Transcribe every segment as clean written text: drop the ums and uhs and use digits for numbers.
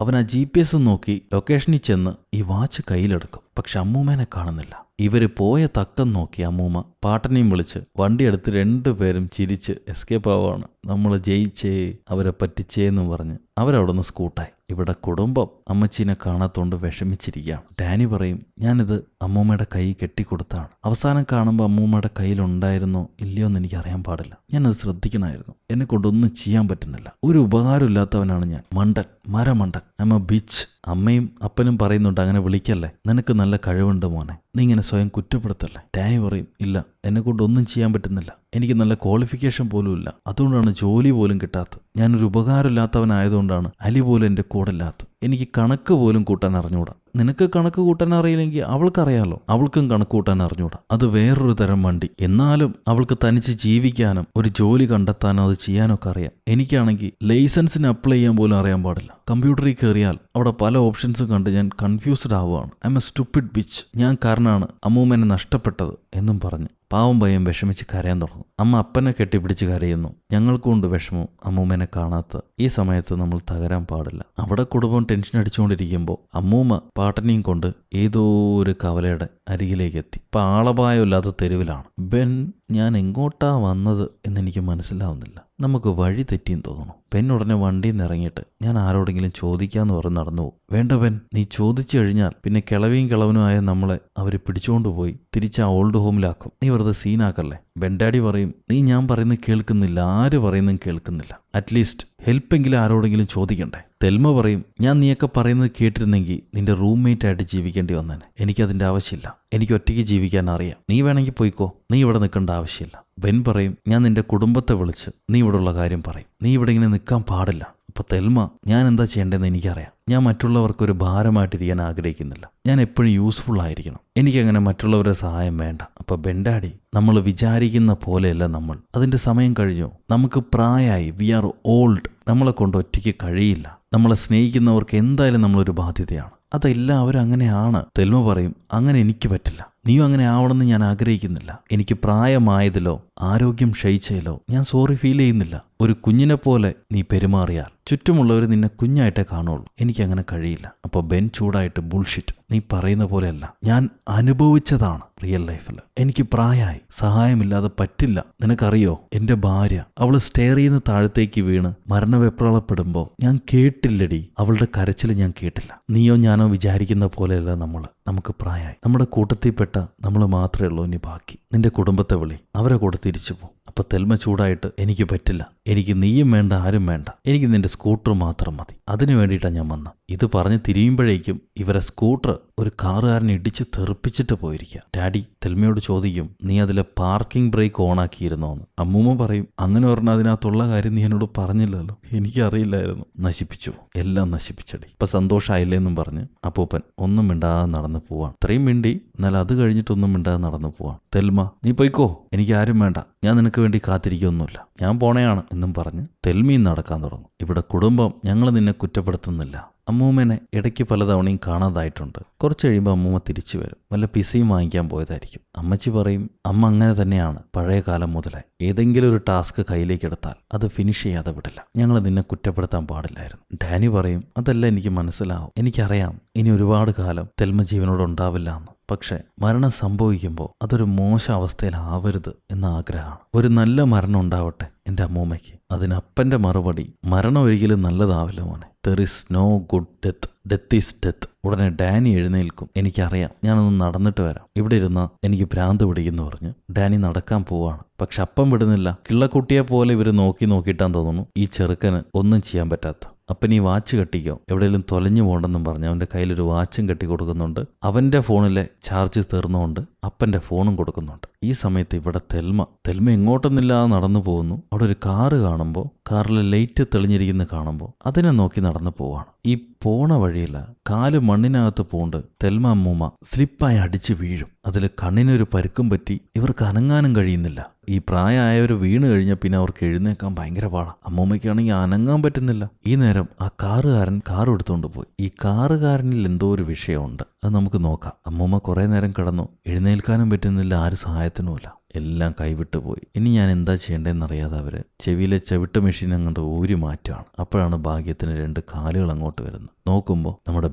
അവൻ ആ GPS നോക്കി ലൊക്കേഷനിൽ ചെന്ന് ഈ വാച്ച് കയ്യിലെടുക്കും. പക്ഷെ അമ്മൂമ്മേനെ കാണുന്നില്ല. ഇവര് പോയ തക്കം നോക്കി അമ്മൂമ്മ പാട്ടനെയും വിളിച്ച് വണ്ടിയെടുത്ത് രണ്ടുപേരും ചിരിച്ച് എസ്കേപ്പ് ആവാണ്. നമ്മൾ ജയിച്ചേ, അവരെ പറ്റിച്ചേന്നും പറഞ്ഞ് അവരവിടെ നിന്ന് സ്കൂട്ടായി. ഇവിടെ കുടുംബം അമ്മച്ചീനെ കാണാത്തോണ്ട് വിഷമിച്ചിരിക്കുകയാണ്. ഡാനി പറയും, ഞാനിത് അമ്മൂമ്മയുടെ കൈ കെട്ടിക്കൊടുത്താണ്. അവസാനം കാണുമ്പോൾ അമ്മൂമ്മയുടെ കയ്യിലുണ്ടായിരുന്നോ ഇല്ലയോ എന്ന് എനിക്ക് അറിയാൻ പാടില്ല. ഞാനത് ശ്രദ്ധിക്കണമായിരുന്നു. എന്നെ കൊണ്ടൊന്നും ചെയ്യാൻ പറ്റുന്നില്ല. ഒരു ഉപകാരമില്ലാത്തവനാണ് ഞാൻ. മണ്ടൻ, മരമണ്ടൻ, അമ്മ ബീച്ച്. അമ്മയും അപ്പനും പറയുന്നുണ്ട്, അങ്ങനെ വിളിക്കല്ലേ, നിനക്ക് നല്ല കഴിവുണ്ട് മോനെ, നീ ഇങ്ങനെ സ്വയം കുറ്റപ്പെടുത്തല്ലേ. ഡാനി പറയും, ഇല്ല, എന്നെ കൊണ്ട് ഒന്നും ചെയ്യാൻ പറ്റുന്നില്ല. എനിക്ക് നല്ല ക്വാളിഫിക്കേഷൻ പോലും ഇല്ല. അതുകൊണ്ടാണ് ജോലി പോലും കിട്ടാത്തത്. ഞാനൊരു ഉപകാരമില്ലാത്തവനായതുകൊണ്ടാണ് അലി പോലും എൻ്റെ കൂടെ ഇല്ലാത്തത്. എനിക്ക് കണക്ക് പോലും കൂട്ടാൻ അറിഞ്ഞൂടാ. നിനക്ക് കണക്ക് കൂട്ടാൻ അറിയില്ലെങ്കിൽ അവൾക്കറിയാലോ, അവൾക്കും കണക്ക് കൂട്ടാൻ അറിഞ്ഞൂടാ. അത് വേറൊരു തരം വണ്ടി. എന്നാലും അവൾക്ക് തനിച്ച് ജീവിക്കാനും ഒരു ജോലി കണ്ടെത്താനും അത് ചെയ്യാനൊക്കെ അറിയാം. എനിക്കാണെങ്കിൽ ലൈസൻസിന് അപ്ലൈ ചെയ്യാൻ പോലും അറിയാൻ പാടില്ല. കമ്പ്യൂട്ടറിൽ കയറിയാൽ അവിടെ പല ഓപ്ഷൻസും കണ്ട് ഞാൻ കൺഫ്യൂസ്ഡ് ആവുകയാണ്. I M A stupid bitch. ഞാൻ കാരണമാണ് അമ്മൂമ്മനെ നഷ്ടപ്പെട്ടത് എന്നും പറഞ്ഞ് പാവം പയ്യൻ വിഷമിച്ച് കരയാൻ തുടങ്ങും. അമ്മ അപ്പനെ കെട്ടിപ്പിടിച്ച് കരയുന്നു. ഞങ്ങൾക്കുണ്ട് വിഷമവും അമ്മൂമ്മനെ കാണാത്ത. ഈ സമയത്ത് നമ്മൾ തകരാൻ പാടില്ല. അവിടെ കുടുംബം ടെൻഷൻ അടിച്ചുകൊണ്ടിരിക്കുമ്പോൾ അമ്മൂമ്മ പാട്ടനെയും കൊണ്ട് ഏതോ ഒരു കവലയുടെ അരികിലേക്ക് എത്തി. ഇപ്പം ആളപായമില്ലാത്ത തെരുവിലാണ്. ബെൻ, ഞാൻ എങ്ങോട്ടാ വന്നത് എന്നെനിക്ക് മനസ്സിലാവുന്നില്ല. നമുക്ക് വഴി തെറ്റിയെന്ന് തോന്നുന്നു. പെൻ ഉടനെ വണ്ടിയിൽ നിന്ന് ഇറങ്ങിയിട്ട്, ഞാൻ ആരോടെങ്കിലും ചോദിക്കാന്ന് പറഞ്ഞ് നടന്നു പോകും. വേണ്ട പെൻ, നീ ചോദിച്ചു കഴിഞ്ഞാൽ പിന്നെ കിളവിയും കിളവനുമായ നമ്മളെ അവർ പിടിച്ചുകൊണ്ടുപോയി തിരിച്ച് ആ ഓൾഡ് ഹോമിലാക്കും. നീ വെറുതെ സീനാക്കല്ലേ. ബെൻഡാഡി പറയും, നീ ഞാൻ പറയുന്നത് കേൾക്കുന്നില്ല, ആര് പറയുന്നതും കേൾക്കുന്നില്ല. അറ്റ്ലീസ്റ്റ് ഹെൽപ്പെങ്കിലും ആരോടെങ്കിലും ചോദിക്കണ്ടേ. തെൽമ പറയും, ഞാൻ നീയൊക്കെ പറയുന്നത് കേട്ടിരുന്നെങ്കിൽ നിന്റെ റൂംമേറ്റ് ആയിട്ട് ജീവിക്കേണ്ടി വന്നേനെ. എനിക്കതിൻ്റെ ആവശ്യമില്ല. എനിക്ക് ഒറ്റയ്ക്ക് ജീവിക്കാൻ അറിയാം. നീ വേണമെങ്കിൽ പോയിക്കോ, നീ ഇവിടെ നിൽക്കേണ്ട ആവശ്യമില്ല. ബെൻ പറയും, ഞാൻ നിന്റെ കുടുംബത്തെ വിളിച്ച് നീ ഇവിടെ ഉള്ള കാര്യം പറയും. നീ ഇവിടെ ഇങ്ങനെ നിൽക്കാൻ പാടില്ല. അപ്പോൾ തെൽമ, ഞാൻ എന്താ ചെയ്യേണ്ടതെന്ന് എനിക്കറിയാം. ഞാൻ മറ്റുള്ളവർക്കൊരു ഭാരമായിട്ടിരിക്കാൻ ആഗ്രഹിക്കുന്നില്ല. ഞാൻ എപ്പോഴും യൂസ്ഫുൾ ആയിരിക്കണം. എനിക്കങ്ങനെ മറ്റുള്ളവരുടെ സഹായം വേണ്ട. അപ്പോൾ ബെൻഡാഡി, നമ്മൾ വിചാരിക്കുന്ന പോലെയല്ല നമ്മൾ. അതിൻ്റെ സമയം കഴിഞ്ഞു. നമുക്ക് പ്രായമായി. We are old. നമ്മളെ കൊണ്ട് ഒറ്റയ്ക്ക് കഴിയില്ല. നമ്മളെ സ്നേഹിക്കുന്നവർക്ക് എന്തായാലും നമ്മളൊരു ബാധ്യതയാണ്. അതെല്ലാവരും അങ്ങനെയാണ്. തെൽമ പറയും, അങ്ങനെ എനിക്ക് പറ്റില്ല. നീയും അങ്ങനെ ആവണമെന്ന് ഞാൻ ആഗ്രഹിക്കുന്നില്ല. എനിക്ക് പ്രായമായതിലോ ആരോഗ്യം ക്ഷയിച്ചതിലോ ഞാൻ സോറി ഫീൽ ചെയ്യുന്നില്ല. ഒരു കുഞ്ഞിനെ പോലെ നീ പെരുമാറിയാൽ ചുറ്റുമുള്ളവർ നിന്നെ കുഞ്ഞായിട്ടേ കാണുള്ളൂ. എനിക്കങ്ങനെ കഴിയില്ല. അപ്പോൾ ബെൻ ചൂടായിട്ട്, ബുൾഷിറ്റ്, നീ പറയുന്ന പോലെയല്ല. ഞാൻ അനുഭവിച്ചതാണ് റിയൽ ലൈഫിൽ. എനിക്ക് പ്രായമായി, സഹായമില്ലാതെ പറ്റില്ല. നിനക്കറിയോ, എൻ്റെ ഭാര്യ, അവൾ സ്റ്റെയറിൽ നിന്ന് താഴത്തേക്ക് വീണ് മരണവെപ്രാളപ്പെടുമ്പോൾ ഞാൻ കേട്ടില്ലടി. അവളുടെ കരച്ചിൽ ഞാൻ കേട്ടില്ല. നീയോ ഞാനോ വിചാരിക്കുന്ന പോലെയല്ല നമ്മൾ. നമുക്ക് പ്രായമായി. നമ്മുടെ കൂട്ടത്തിൽപ്പെട്ട നമ്മൾ മാത്രമേ ഉള്ളൂ ഇനി ബാക്കി. നിന്റെ കുടുംബത്തെ വിളി, അവരെ കൂടെ തിരിച്ചു പോകും. അപ്പോൾ തെൽമ ചൂടായിട്ട്, എനിക്ക് പറ്റില്ല. എനിക്ക് നീയും വേണ്ട, ആരും വേണ്ട. എനിക്ക് നിന്റെ സ്കൂട്ടർ മാത്രം മതി. അതിനു വേണ്ടിയിട്ടാണ് ഞാൻ വന്നത്. ഇത് പറഞ്ഞ് തിരിയുമ്പോഴേക്കും ഇവരെ സ്കൂട്ടർ ഒരു കാറുകാരനെ ഇടിച്ച് തെറിപ്പിച്ചിട്ട് പോയിരിക്കുക. ഡാഡി തെൽമയോട് ചോദിക്കും, നീ അതിലെ പാർക്കിംഗ് ബ്രേക്ക് ഓണാക്കിയിരുന്നോന്ന്. അമ്മൂമ്മ പറയും, അങ്ങനെ പറഞ്ഞാൽ അതിനകത്തുള്ള കാര്യം നീ എന്നോട് പറഞ്ഞില്ലല്ലോ, എനിക്കറിയില്ലായിരുന്നു. നശിപ്പിച്ചു, എല്ലാം നശിപ്പിച്ചടി. ഇപ്പം സന്തോഷമായില്ലേന്നും പറഞ്ഞ് അപ്പൂപ്പൻ ഒന്നും മിണ്ടാതെ നടന്നു പോവാണ്. ഇത്രയും മിണ്ടി, എന്നാൽ അത് കഴിഞ്ഞിട്ടൊന്നും മിണ്ടാതെ നടന്നു പോവാണ്. തെൽമ, നീ പോയിക്കോ, എനിക്ക് ആരും വേണ്ട, ഞാൻ നിനക്ക് വേണ്ടി കാത്തിരിക്കൊന്നുമില്ല, ഞാൻ പോണയാണ് എന്നും പറഞ്ഞ് തെൽമയും നടക്കാൻ തുടങ്ങും. ഇവിടെ കുടുംബം, ഞങ്ങൾ നിന്നെ കുറ്റപ്പെടുത്തുന്നില്ല. അമ്മൂമ്മനെ ഇടയ്ക്ക് പലതവണയും കാണാതായിട്ടുണ്ട്. കുറച്ച് കഴിയുമ്പോൾ അമ്മൂമ്മ തിരിച്ചു വരും. വല്ല പിസയും വാങ്ങിക്കാൻ പോയതായിരിക്കും. അമ്മച്ചി പറയും, അമ്മ അങ്ങനെ തന്നെയാണ് പഴയ കാലം മുതലേ. ഏതെങ്കിലും ഒരു ടാസ്ക് കയ്യിലേക്ക് എടുത്താൽ അത് ഫിനിഷ് ചെയ്യാതെ വിടില്ല. ഞങ്ങൾ നിന്നെ കുറ്റപ്പെടുത്താൻ പാടില്ലായിരുന്നു. ഡാനി പറയും, അതെല്ലാം എനിക്ക് മനസ്സിലാവും. എനിക്കറിയാം ഇനി ഒരുപാട് കാലം തെൽമ ജീവനോട് ഉണ്ടാവില്ല എന്ന്. പക്ഷെ മരണം സംഭവിക്കുമ്പോൾ അതൊരു മോശം അവസ്ഥയിലാവരുത് എന്ന ആഗ്രഹമാണ്. ഒരു നല്ല മരണം ഉണ്ടാവട്ടെ എൻ്റെ അമ്മൂമ്മയ്ക്ക്. അതിന് അപ്പൻ്റെ മറുപടി, മരണം ഒരിക്കലും നല്ലതാവില്ല മോനെ. There is no good death. Death is death. ഉടനെ ഡാനി എഴുന്നേൽക്കും. എനിക്കറിയാം, ഞാനൊന്ന് നടന്നിട്ട് വരാം, ഇവിടെ ഇരുന്ന് എനിക്ക് ഭ്രാന്ത് പിടിക്കുന്നു പറഞ്ഞ് ഡാനി നടക്കാൻ പോവാണ്. പക്ഷെ അപ്പം വിടുന്നില്ല. കിള്ളക്കുട്ടിയെ പോലെ ഇവർ നോക്കിയിട്ടാന്ന് തോന്നുന്നു ഈ ചെറുക്കന് ഒന്നും ചെയ്യാൻ പറ്റാത്ത. അപ്പൻ ഈ വാച്ച് കെട്ടിക്കോ, എവിടെയെങ്കിലും തൊലഞ്ഞു പോകണ്ടെന്നും പറഞ്ഞ് അവൻ്റെ കയ്യിലൊരു വാച്ചും കെട്ടി കൊടുക്കുന്നുണ്ട്. അവൻ്റെ ഫോണിലെ ചാർജ് തീർന്നുകൊണ്ട് അപ്പൻ്റെ ഫോണും കൊടുക്കുന്നുണ്ട്. ഈ സമയത്ത് ഇവിടെ തെൽമ എങ്ങോട്ടൊന്നില്ലാതെ നടന്നു പോകുന്നു. അവിടെ ഒരു കാറ് കാണുമ്പോൾ, കാറിലെ ലൈറ്റ് തെളിഞ്ഞിരിക്കുന്ന കാണുമ്പോൾ അതിനെ നോക്കി നടന്നു പോവാണ്. ഈ പോണ വഴിയില്ല, കാല് മണ്ണിനകത്ത് പൂണ്ട് തെൽമ അമ്മൂമ്മ സ്ലിപ്പായി അടിച്ച് വീഴും. അതിൽ കണ്ണിനൊരു പരുക്കും പറ്റി ഇവർക്ക് അനങ്ങാനും കഴിയുന്നില്ല. ഈ പ്രായമായവർ വീണ് കഴിഞ്ഞാൽ പിന്നെ അവർക്ക് എഴുന്നേക്കാൻ ഭയങ്കര പാടാണ്. അമ്മൂമ്മയ്ക്കാണെങ്കിൽ അനങ്ങാൻ പറ്റുന്നില്ല. ഈ നേരം ആ കാറുകാരൻ കാർ എടുത്തുകൊണ്ട് പോയി. ഈ കാറുകാരനിൽ എന്തോ ഒരു വിഷയമുണ്ട്, അത് നമുക്ക് നോക്കാം. അമ്മൂമ്മ കുറേ നേരം കിടന്നു, എഴുന്നേൽക്കാനും പറ്റുന്നില്ല, ആരും സഹായത്തിനുമില്ല. എല്ലാം കൈവിട്ടു പോയി. ഇനി ഞാൻ എന്താ ചെയ്യേണ്ടതെന്നറിയാതെ അവര് ചെവിയിലെ ചവിട്ട് മെഷീൻ അങ്ങോട്ട് ഊരി മാറ്റുകയാണ്. അപ്പോഴാണ് ഭാഗ്യത്തിന് 2 കാലുകൾ അങ്ങോട്ട് വരുന്നത്. നോക്കുമ്പോൾ നമ്മുടെ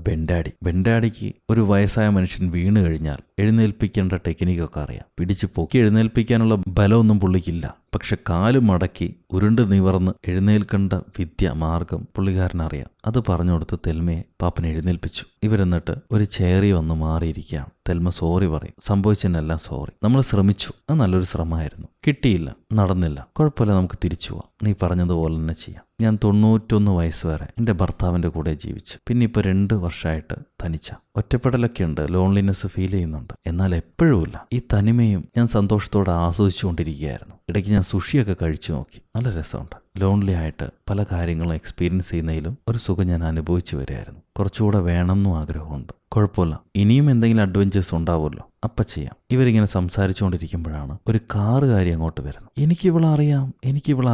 ബെൻഡാഡിക്ക് ഒരു വയസ്സായ മനുഷ്യൻ വീണ് കഴിഞ്ഞാൽ എഴുന്നേൽപ്പിക്കേണ്ട ടെക്നിക്കൊക്കെ അറിയാം. പിടിച്ച് പൊക്കി എഴുന്നേൽപ്പിക്കാനുള്ള ബലമൊന്നും പുള്ളിക്കില്ല. പക്ഷെ കാല് മടക്കി ഉരുണ്ട് നിവർന്ന് എഴുന്നേൽക്കേണ്ട മാർഗം പുള്ളിക്കാരനറിയാം. അത് പറഞ്ഞു കൊടുത്ത് തെൽമയെ പാപ്പൻ എഴുന്നേൽപ്പിച്ചു. ഇവരെന്നിട്ട് ഒരു ചേറി വന്ന് മാറിയിരിക്കുകയാണ്. തെൽമ സോറി പറയും. സംഭവിച്ചതിനെല്ലാം സോറി. നമ്മൾ ശ്രമിച്ചു, അത് നല്ലൊരു ശ്രമമായിരുന്നു, കിട്ടിയില്ല, നടന്നില്ല, കുഴപ്പമില്ല, നമുക്ക് തിരിച്ചു പോവാം, നീ പറഞ്ഞതുപോലെ തന്നെ ചെയ്യാം. ഞാൻ 91 വയസ്സ് വരെ എൻ്റെ ഭർത്താവിൻ്റെ കൂടെ ജീവിച്ചു. പിന്നെ ഇപ്പോൾ 2 വർഷമായിട്ട് തനിച്ച. ഒറ്റപ്പെടലൊക്കെ ഉണ്ട്, ലോൺലിനെസ് ഫീൽ ചെയ്യുന്നുണ്ട്. എന്നാൽ എപ്പോഴുമില്ല, ഈ തനിമയും ഞാൻ സന്തോഷത്തോടെ ആസ്വദിച്ചുകൊണ്ടിരിക്കുകയായിരുന്നു. ഇടയ്ക്ക് ഞാൻ സുഷിയൊക്കെ കഴിച്ചു നോക്കി, നല്ല രസമുണ്ട്. ലോൺലി ആയിട്ട് പല കാര്യങ്ങളും എക്സ്പീരിയൻസ് ചെയ്യുന്നതിലും ഒരു സുഖം ഞാൻ അനുഭവിച്ചു വരികയായിരുന്നു. കുറച്ചുകൂടെ വേണമെന്നും ആഗ്രഹമുണ്ട്. കുഴപ്പമില്ല, ഇനിയും എന്തെങ്കിലും അഡ്വഞ്ചേഴ്സ് ഉണ്ടാവുമല്ലോ, അപ്പം ചെയ്യാം. ഇവരിങ്ങനെ സംസാരിച്ചുകൊണ്ടിരിക്കുമ്പോഴാണ് ഒരു കാറുകാരി അങ്ങോട്ട് വരുന്നത്. എനിക്കിവളെ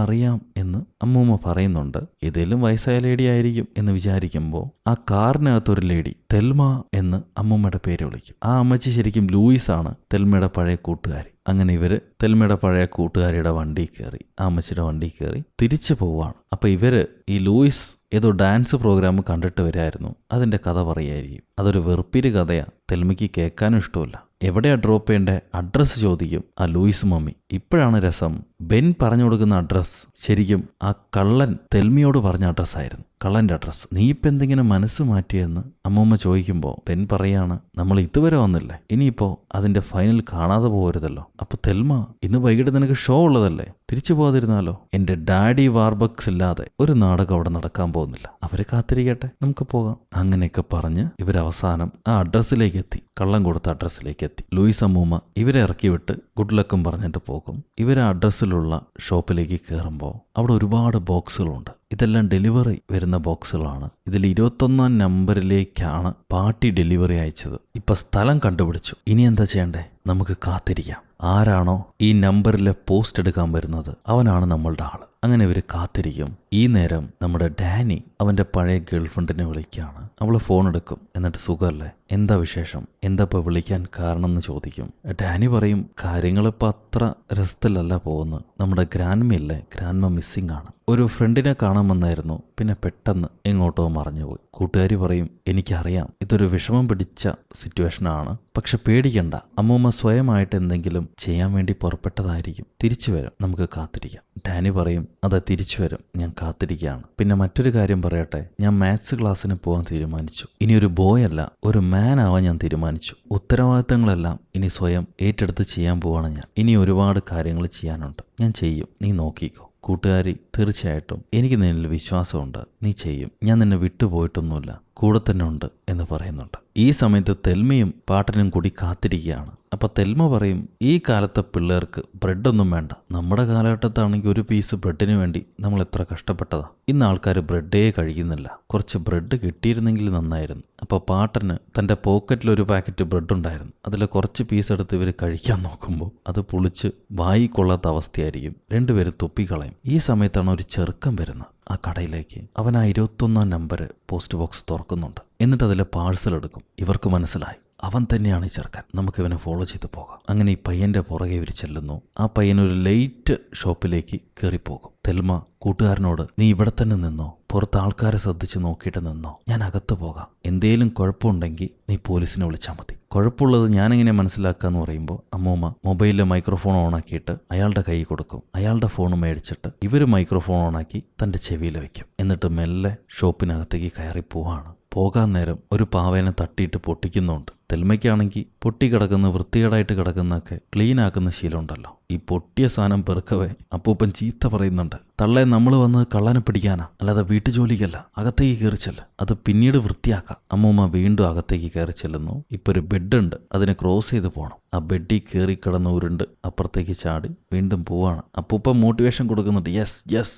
അറിയാം എന്ന് അമ്മൂമ്മ പറയുന്നുണ്ട്. ഏതെങ്കിലും വയസ്സായ ലേഡി ആയിരിക്കും എന്ന് വിചാരിക്കുമ്പോൾ ആ കാറിനകത്തൊരു ലേഡി തെൽമ എന്ന് അമ്മൂമ്മയുടെ പേര് വിളിക്കും. ആ അമ്മച്ചി ശരിക്കും ലൂയിസ് ആണ്, തെൽമയുടെ പഴയ കൂട്ടുകാരി. അങ്ങനെ ഇവര് തെൽമയുടെ പഴയ കൂട്ടുകാരിയുടെ വണ്ടിയിൽ കയറി, ആ അമ്മച്ചിയുടെ വണ്ടിയിൽ കയറി തിരിച്ചു പോവാണ്. അപ്പൊ ഇവര് ഈ ലൂയിസ് ഏതോ ഡാൻസ് പ്രോഗ്രാം കണ്ടിട്ട് വരായിരുന്നു, അതിന്റെ കഥ പറയായിരിക്കും. അതൊരു വെറുപ്പിരി കഥയാ, തെൽമയ്ക്ക് കേൾക്കാനും ഇഷ്ടമില്ല. എവിടെയാ ഡ്രോപ്പ് ചെയ്യേണ്ട അഡ്രസ്സ് ചോദിക്കും ആ ലൂയിസ് മമ്മി. ഇപ്പോഴാണ് രസം, ബെൻ പറഞ്ഞു കൊടുക്കുന്ന അഡ്രസ്സ് ശരിക്കും ആ കള്ളൻ തെൽമിയോട് പറഞ്ഞ അഡ്രസ്സായിരുന്നു, കള്ളൻ്റെ അഡ്രസ്സ്. നീ ഇപ്പം എന്തെങ്കിലും മനസ്സ് മാറ്റിയെന്ന് അമ്മൂമ്മ ചോദിക്കുമ്പോൾ ബെൻ പറയാണ്, നമ്മൾ ഇതുവരെ വന്നില്ലേ, ഇനിയിപ്പോൾ അതിൻ്റെ ഫൈനൽ കാണാതെ പോകരുതല്ലോ. അപ്പോൾ തെൽമ, ഇന്ന് വൈകിട്ട് നിനക്ക് ഷോ ഉള്ളതല്ലേ, തിരിച്ചു പോകാതിരുന്നാലോ? എൻ്റെ ഡാഡി വാർബക്സ് ഇല്ലാതെ ഒരു നാടകം അവിടെ നടക്കാൻ പോകുന്നില്ല, അവരെ കാത്തിരിക്കട്ടെ, നമുക്ക് പോകാം. അങ്ങനെയൊക്കെ പറഞ്ഞ് ഇവരവസാനം ആ അഡ്രസ്സിലേക്ക് എത്തി, കള്ളം കൊടുത്ത അഡ്രസ്സിലേക്ക് എത്തി. ലൂയിസ് അമ്മൂമ്മ ഇവരെ ഇറക്കി വിട്ട് ഗുഡ് ലക്കും പറഞ്ഞിട്ട് പോകും. ഇവരെ അഡ്രസ്സിലുള്ള ഷോപ്പിലേക്ക് കയറുമ്പോൾ അവിടെ ഒരുപാട് ബോക്സുകളുണ്ട്. ഇതെല്ലാം ഡെലിവറി വരുന്ന ബോക്സുകളാണ്. ഇതിൽ 21 നമ്പറിലേക്കാണ് പാർട്ടി ഡെലിവറി അയച്ചത്. ഇപ്പൊ സ്ഥലം കണ്ടുപിടിച്ചു. ഇനി എന്താ ചെയ്യണ്ടേ? നമുക്ക് കാത്തിരിക്കാം. ആരാണോ ഈ നമ്പറിലെ പോസ്റ്റ് എടുക്കാൻ വരുന്നത് അവനാണ് നമ്മളുടെ ആള്. അങ്ങനെ ഇവര് കാത്തിരിക്കും. ഈ നേരം നമ്മുടെ ഡാനി അവന്റെ പഴയ ഗേൾഫ്രണ്ടിനെ വിളിക്കുകയാണ്. അവള് ഫോൺ എടുക്കും. എന്നിട്ട് സുഖമല്ലേ, എന്താ വിശേഷം, എന്താ ഇപ്പൊ വിളിക്കാൻ കാരണം എന്ന് ചോദിക്കും. ഡാനി പറയും, കാര്യങ്ങളിപ്പോൾ അത്ര രസത്തിലല്ല പോകുന്നത്. നമ്മുടെ ഗ്രാൻഡ്മ മിസ്സിംഗ് ആണ്. ഒരു ഫ്രണ്ടിനെ കാണാൻ വന്നായിരുന്നു, പിന്നെ പെട്ടെന്ന് എങ്ങോട്ടോ മറഞ്ഞുപോയി. കൂട്ടുകാരി പറയും, എനിക്കറിയാം ഇതൊരു വിഷമം പിടിച്ച സിറ്റുവേഷനാണ്, പക്ഷെ പേടിക്കണ്ട, അമ്മൂമ്മ സ്വയമായിട്ട് എന്തെങ്കിലും ചെയ്യാൻ വേണ്ടി പുറപ്പെട്ടതായിരിക്കും, തിരിച്ചു വരും, നമുക്ക് കാത്തിരിക്കാം. ഡാനി പറയും, അതെ തിരിച്ചു വരും, ഞാൻ കാത്തിരിക്കുകയാണ്. പിന്നെ മറ്റൊരു കാര്യം പറയട്ടെ, ഞാൻ മാത്സ് ക്ലാസ്സിന് പോകാൻ തീരുമാനിച്ചു. ഇനി ഒരു ബോയ് അല്ല, ഒരു മാൻ ആവാൻ ഞാൻ തീരുമാനിച്ചു. ഉത്തരവാദിത്തങ്ങളെല്ലാം ഇനി സ്വയം ഏറ്റെടുത്ത് ചെയ്യാൻ പോവാണ് ഞാൻ. ഇനി ഒരുപാട് കാര്യങ്ങൾ ചെയ്യാനുണ്ട്, ഞാൻ ചെയ്യും, നീ നോക്കിക്കോ. കൂട്ടുകാരി, തീർച്ചയായിട്ടും എനിക്ക് നിന്നിൽ വിശ്വാസമുണ്ട്, നീ ചെയ്യും, ഞാൻ നിന്നെ വിട്ടുപോയിട്ടൊന്നുമില്ല, കൂടെ തന്നെ ഉണ്ട് എന്ന് പറയുന്നുണ്ട്. ഈ സമയത്ത് തെൽമയും പാട്ടനും കൂടി കാത്തിരിക്കുകയാണ്. അപ്പം തെൽമ പറയും, ഈ കാലത്തെ പിള്ളേർക്ക് ബ്രെഡൊന്നും വേണ്ട, നമ്മുടെ കാലഘട്ടത്താണെങ്കിൽ ഒരു പീസ് ബ്രെഡിന് വേണ്ടി നമ്മൾ എത്ര കഷ്ടപ്പെട്ടതാ. ഇന്ന് ആൾക്കാർ ബ്രെഡേ കഴിക്കുന്നില്ല, കുറച്ച് ബ്രെഡ് കിട്ടിയിരുന്നെങ്കിൽ നന്നായിരുന്നു. അപ്പോൾ പാട്ടന് തൻ്റെ പോക്കറ്റിൽ ഒരു പാക്കറ്റ് ബ്രെഡ് ഉണ്ടായിരുന്നു. അതിൽ കുറച്ച് പീസ് എടുത്ത് ഇവർ കഴിക്കാൻ നോക്കുമ്പോൾ അത് പുളിച്ച് വായി കൊള്ളാത്ത അവസ്ഥയായിരിക്കും. രണ്ടുപേരും തുപ്പിക്കളയും. ഈ സമയത്താണ് ഒരു ചെറുക്കം വരുന്നത് ആ കടയിലേക്ക്. അവൻ ആ 21 നമ്പർ പോസ്റ്റ് ബോക്സ് തുറക്കുന്നുണ്ട്. എന്നിട്ട് അതിലെ പാഴ്സൽ എടുക്കും. ഇവർക്ക് മനസ്സിലായി, അവൻ തന്നെയാണ് ഈ ചെറുക്കൻ, നമുക്ക് ഇവനെ ഫോളോ ചെയ്ത് പോകാം. അങ്ങനെ ഈ പയ്യന്റെ പുറകെ ഇവർ ചെല്ലുന്നു. ആ പയ്യൻ ഒരു ലൈറ്റ് ഷോപ്പിലേക്ക് കയറിപ്പോകും. തെൽമ കൂട്ടുകാരനോട്, നീ ഇവിടെ തന്നെ നിന്നോ, പുറത്ത് ആൾക്കാരെ ശ്രദ്ധിച്ച് നോക്കിയിട്ട് നിന്നോ, ഞാൻ അകത്ത് പോകാം, എന്തേലും കുഴപ്പമുണ്ടെങ്കിൽ നീ പോലീസിനെ വിളിച്ചാൽ മതി. കുഴപ്പമുള്ളത് ഞാനെങ്ങനെ മനസ്സിലാക്കാന്ന് പറയുമ്പോൾ അമ്മൂമ്മ മൊബൈലിലെ മൈക്രോഫോൺ ഓണാക്കിയിട്ട് അയാളുടെ കൈ കൊടുക്കും. അയാളുടെ ഫോൺ മേടിച്ചിട്ട് ഇവര് മൈക്രോഫോൺ ഓണാക്കി തൻ്റെ ചെവിയിൽ വയ്ക്കും. എന്നിട്ട് മെല്ലെ ഷോപ്പിനകത്തേക്ക് കയറി പോവാണ്. പോകാൻ നേരം ഒരു പാവേനെ തട്ടിയിട്ട് പൊട്ടിക്കുന്നുണ്ട്. തെൽമയ്ക്കാണെങ്കിൽ പൊട്ടിക്കിടക്കുന്ന വൃത്തികേടായിട്ട് കിടക്കുന്നൊക്കെ ക്ലീൻ ആക്കുന്ന ശീലമുണ്ടല്ലോ. ഈ പൊട്ടിയ സാധനം പെറുക്കവേ അപ്പൂപ്പൻ ചീത്ത പറയുന്നുണ്ട്, തള്ളെ നമ്മൾ വന്ന് കള്ളനെ പിടിക്കാനാ, അല്ലാതെ വീട്ടു ജോലിക്കല്ല, അകത്തേക്ക് കയറി ചെല്ല്, അത് പിന്നീട് വൃത്തിയാക്കാം. അമ്മൂമ്മ വീണ്ടും അകത്തേക്ക് കയറി ചെല്ലുന്നു. ഇപ്പൊ ഒരു ബെഡുണ്ട്, അതിനെ ക്രോസ് ചെയ്ത് പോകണം. ആ ബെഡിൽ കയറി കിടന്ന് ഉരുണ്ട് അപ്പുറത്തേക്ക് ചാടി വീണ്ടും പോവാണ്. അപ്പൂപ്പൻ മോട്ടിവേഷൻ കൊടുക്കുന്നുണ്ട്, യെസ് യെസ്,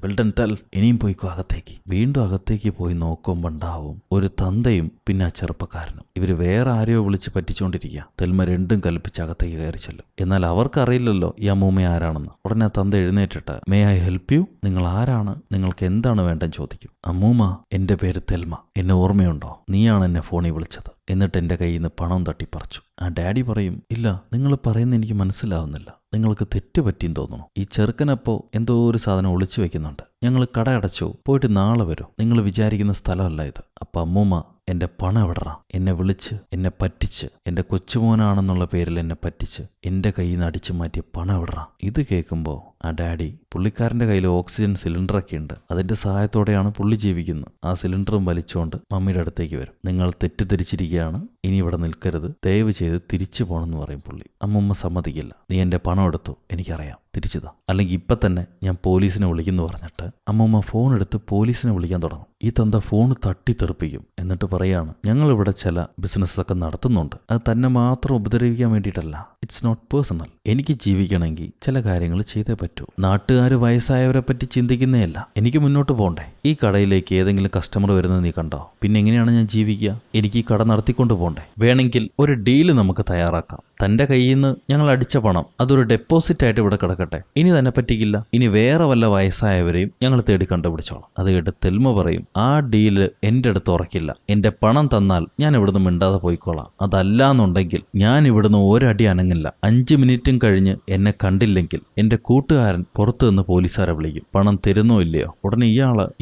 വെൽഡൻ ടെൽ, ഇനിയും പോയിക്കോ അകത്തേക്ക്. വീണ്ടും അകത്തേക്ക് പോയി നോക്കുമ്പോണ്ടാവും ഒരു തന്തയും പിന്നെ ആ ചെറുപ്പക്കാരനും. ഇവര് വേറെ വേറെ ആരെയോ വിളിച്ച് പറ്റിച്ചുകൊണ്ടിരിക്കുക. തെൽമ രണ്ടും കൽപ്പിച്ച് അകത്തേക്ക് കയറി ചെല്ലും. എന്നാൽ അവർക്കറിയില്ലല്ലോ ഈ അമ്മൂമ്മ ആരാണെന്ന്. ഉടനെ തന്ത എഴുന്നേറ്റിട്ട് മേ ഐ ഹെൽപ്പ് യു, നിങ്ങൾ ആരാണ്, നിങ്ങൾക്ക് എന്താണ് വേണ്ടെന്ന് ചോദിക്കും. അമ്മൂമ്മ, എന്റെ പേര് തെൽമ, എന്നെ ഓർമ്മയുണ്ടോ, നീയാണ് എന്നെ ഫോണിൽ വിളിച്ചത്. എന്നിട്ട് എൻ്റെ കയ്യിൽ നിന്ന് പണം തട്ടിപ്പറിച്ചു. ആ ഡാഡി പറയും, ഇല്ല, നിങ്ങൾ പറയുന്നത് എനിക്ക് മനസ്സിലാവുന്നില്ല, നിങ്ങൾക്ക് തെറ്റ് പറ്റിയെന്ന് തോന്നുന്നു. ഈ ചെറുക്കനപ്പോ എന്തോ ഒരു സാധനം ഒളിച്ചു വെക്കുന്നുണ്ട്. ഞങ്ങൾ കട അടച്ചു, പോയിട്ട് നാളെ വരും. നിങ്ങൾ വിചാരിക്കുന്ന സ്ഥലമല്ല ഇത്. അപ്പൊ അമ്മൂമ്മ, എന്റെ പണം എവിടറാ, എന്നെ വിളിച്ച് എന്നെ പറ്റിച്ച്, എന്റെ കൊച്ചുമോനാണെന്നുള്ള പേരിൽ എന്നെ പറ്റിച്ച് എന്റെ കയ്യിൽ നിന്ന് അടിച്ചു മാറ്റിയ പണം എവിടറാ. ഇത് കേൾക്കുമ്പോൾ ആ ഡാഡി, പുള്ളിക്കാരന്റെ കയ്യിൽ ഓക്സിജൻ സിലിണ്ടറൊക്കെ ഉണ്ട്, അതിന്റെ സഹായത്തോടെയാണ് പുള്ളി ജീവിക്കുന്നത്. ആ സിലിണ്ടറും വലിച്ചുകൊണ്ട് മമ്മിയുടെ അടുത്തേക്ക് വരും. നിങ്ങൾ തെറ്റിദ്ധരിച്ചിരിക്കുകയാണ്, ഇനി ഇവിടെ നിൽക്കരുത്, ദയവ് ചെയ്ത് തിരിച്ചു പോകണമെന്ന് പറയും പുള്ളി. അമ്മൂമ്മ സമ്മതിക്കില്ല. നീ എന്റെ പണം എടുത്തു, എനിക്കറിയാം, തിരിച്ചുതാ, അല്ലെങ്കിൽ ഇപ്പം തന്നെ ഞാൻ പോലീസിനെ വിളിക്കുന്നു പറഞ്ഞിട്ട് അമ്മൂമ്മ ഫോൺ എടുത്ത് പോലീസിനെ വിളിക്കാൻ തുടങ്ങും. ഈ തന്ത ഫോൺ തട്ടിത്തെറിപ്പിക്കും. എന്നിട്ട് പറയാണ്, ഞങ്ങളിവിടെ ചില ബിസിനസ്സൊക്കെ നടത്തുന്നുണ്ട്, അത് തന്നെ മാത്രം ഉപദ്രവിക്കാൻ വേണ്ടിയിട്ടല്ല, ഇറ്റ്സ് നോട്ട് പേഴ്സണൽ. എനിക്ക് ജീവിക്കണമെങ്കിൽ ചില കാര്യങ്ങൾ ചെയ്തേ പറ്റൂ. നാട്ടുകാർ വയസ്സായവരെ പറ്റി ചിന്തിക്കുന്നേയല്ല, എനിക്ക് മുന്നോട്ട് പോകണ്ടേ. ഈ കടയിലേക്ക് ഏതെങ്കിലും കസ്റ്റമർ വരുന്നത് നീ കണ്ടോ, പിന്നെ എങ്ങനെയാണ് ഞാൻ ജീവിക്കുക? എനിക്ക് ഈ കട നടത്തിക്കൊണ്ട് പോകണ്ടേ. വേണമെങ്കിൽ ഒരു ഡീല് നമുക്ക് തയ്യാറാക്കാം. തന്റെ കയ്യിൽ നിന്ന് ഞങ്ങൾ അടിച്ച പണം അതൊരു ഡെപ്പോസിറ്റ് ആയിട്ട് ഇവിടെ കിടക്കട്ടെ, ഇനി തന്നെ പറ്റിക്കില്ല, ഇനി വേറെ വല്ല വയസ്സായവരെയും ഞങ്ങൾ തേടി കണ്ടുപിടിച്ചോളാം. അത് കേട്ട് തെൽമ പറയും, ആ ഡീല് എന്റെ അടുത്ത് ഉറക്കില്ല. എന്റെ പണം തന്നാൽ ഞാൻ ഇവിടുന്ന് മിണ്ടാതെ പോയിക്കോളാം, അതല്ലാന്നുണ്ടെങ്കിൽ ഞാൻ ഇവിടുന്ന് ഒരടി അനങ്ങില്ല. 5 മിനിറ്റും കഴിഞ്ഞ് എന്നെ കണ്ടില്ലെങ്കിൽ എന്റെ കൂട്ടുകാരൻ പുറത്തു നിന്ന് പോലീസുകാരെ വിളിക്കും. പണം തരുന്നോ ഇല്ലയോ? ഉടനെ